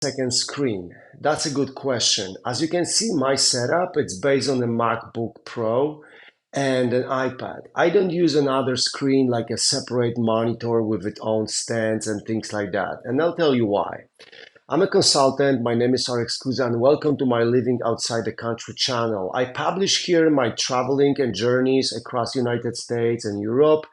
Second screen? That's a good question. As you can see, my setup, it's based on a MacBook Pro and an iPad. I don't use another screen like a separate monitor with its own stands and things like that. And I'll tell you why. I'm a consultant. My name is Alex Kuza, and welcome to my Living Outside the Country channel. I publish here my traveling and journeys across the United States and Europe,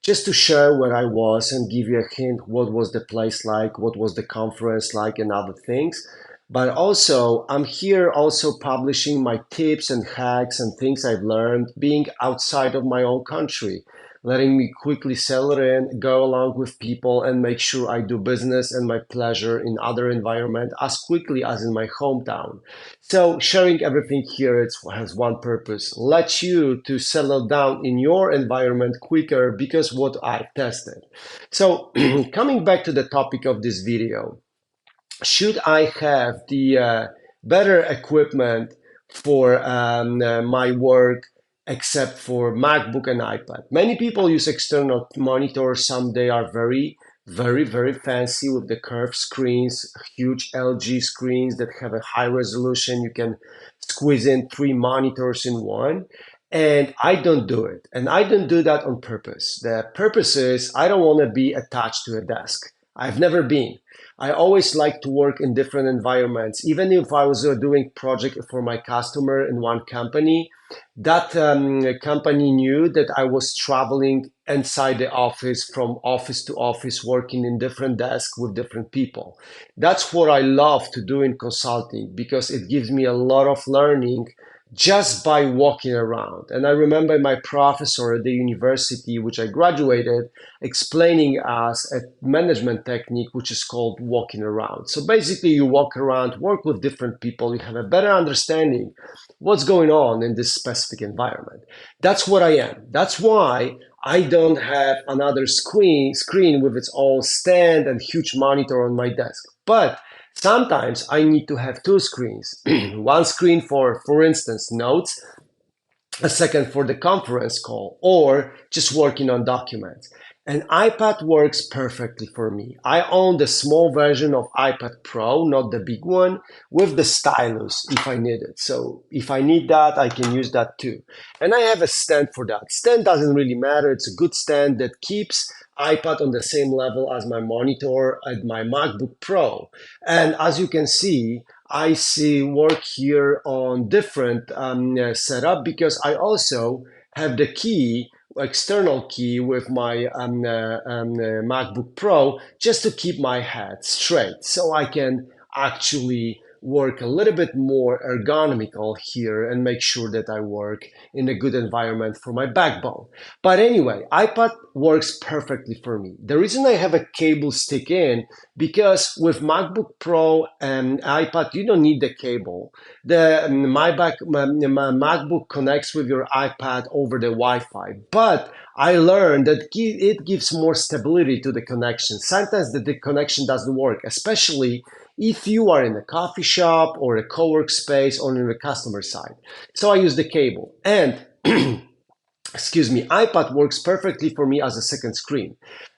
just to share where I was and give you a hint what was the place like, what was the conference like, and other things. But also, I'm here also publishing my tips and hacks and things I've learned being outside of my own country, letting me quickly settle in, go along with people, and make sure I do business and my pleasure in other environment as quickly as in my hometown. So sharing everything here has one purpose: let you to settle down in your environment quicker because what I've tested. So coming back to the topic of this video, should I have the better equipment for my work except for MacBook and iPad? Many people use external monitors. Some they are very fancy with the curved screens, huge LG screens that have a high resolution. You can squeeze in three monitors in one. And I don't do it. And I don't do that on purpose. The purpose is I don't want to be attached to a desk. I've never been. I always like to work in different environments. Even if I was doing project for my customer in one company, that company knew that I was traveling inside the office, from office to office, working in different desks with different people. That's what I love to do in consulting because it gives me a lot of learning just by walking around. And I remember my professor at the university, which I graduated, explaining us a management technique which is called walking around. So basically, you walk around, work with different people, you have a better understanding what's going on in this specific environment. That's what I am. That's why I don't have another screen with its own stand and huge monitor on my desk. But sometimes I need to have two screens. One screen for instance, notes, a second for the conference call, or just working on documents. An iPad works perfectly for me. I own the small version of iPad Pro, not the big one, with the stylus if I need it. So if I need that, I can use that too. And I have a stand for that. Stand doesn't really matter. It's a good stand that keeps iPad on the same level as my monitor and my MacBook Pro. And as you can see, I see work here on different setup because I also have the key, external key with my MacBook Pro just to keep my head straight so I can actually work a little bit more ergonomical here and make sure that I work in a good environment for my backbone. But anyway, iPad works perfectly for me. The reason I have a cable stick in because with MacBook Pro and iPad, you don't need the cable. My MacBook connects with your iPad over the Wi-Fi, but I learned that it gives more stability to the connection. Sometimes the connection doesn't work, especially if you are in a coffee shop or a co-work space or in the customer side. So I use the cable. And excuse me, iPad works perfectly for me as a second screen.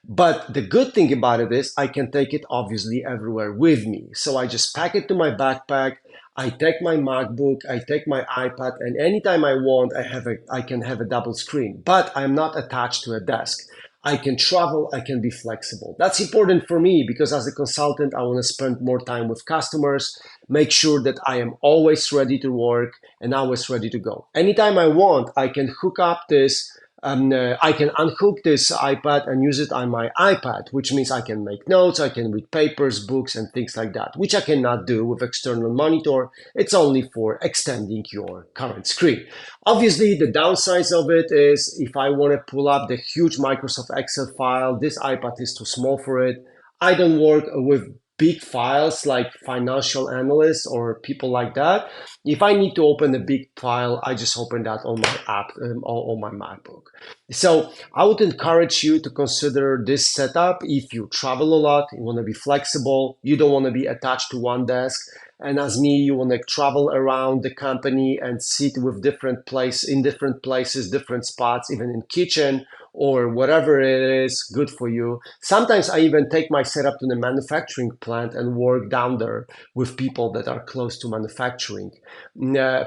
But the good thing about it is I can take it obviously everywhere with me. So I just pack it to my backpack. I take my MacBook, I take my iPad, and anytime I want, I can have a double screen. But I'm not attached to a desk. I can travel, I can be flexible. That's important for me because as a consultant, I want to spend more time with customers, make sure that I am always ready to work and always ready to go. Anytime I want, I can hook up this I can unhook this iPad and use it on my iPad, which means I can make notes, I can read papers, books, and things like that, which I cannot do with external monitor. It's only for extending your current screen. Obviously, the downsides of it is if I want to pull up the huge Microsoft Excel file, this iPad is too small for it. I don't work with big files like financial analysts or people like that. If I need to open a big file, I just open that on my app, on my MacBook. So I would encourage you to consider this setup if you travel a lot, you want to be flexible, you don't want to be attached to one desk. And as me, you want to travel around the company and sit with different places, different spots, even in kitchen or whatever it is good for you. Sometimes I even take my setup to the manufacturing plant and work down there with people that are close to manufacturing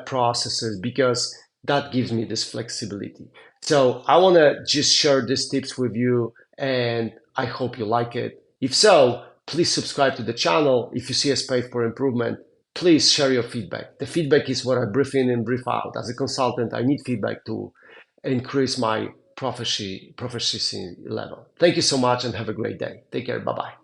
processes because that gives me this flexibility. So I want to just share these tips with you, and I hope you like it. If so, please subscribe to the channel. If you see a space for improvement, please share your feedback. The feedback is what I brief in and brief out. As a consultant, I need feedback to increase my proficiency level. Thank you so much and have a great day. Take care. Bye bye.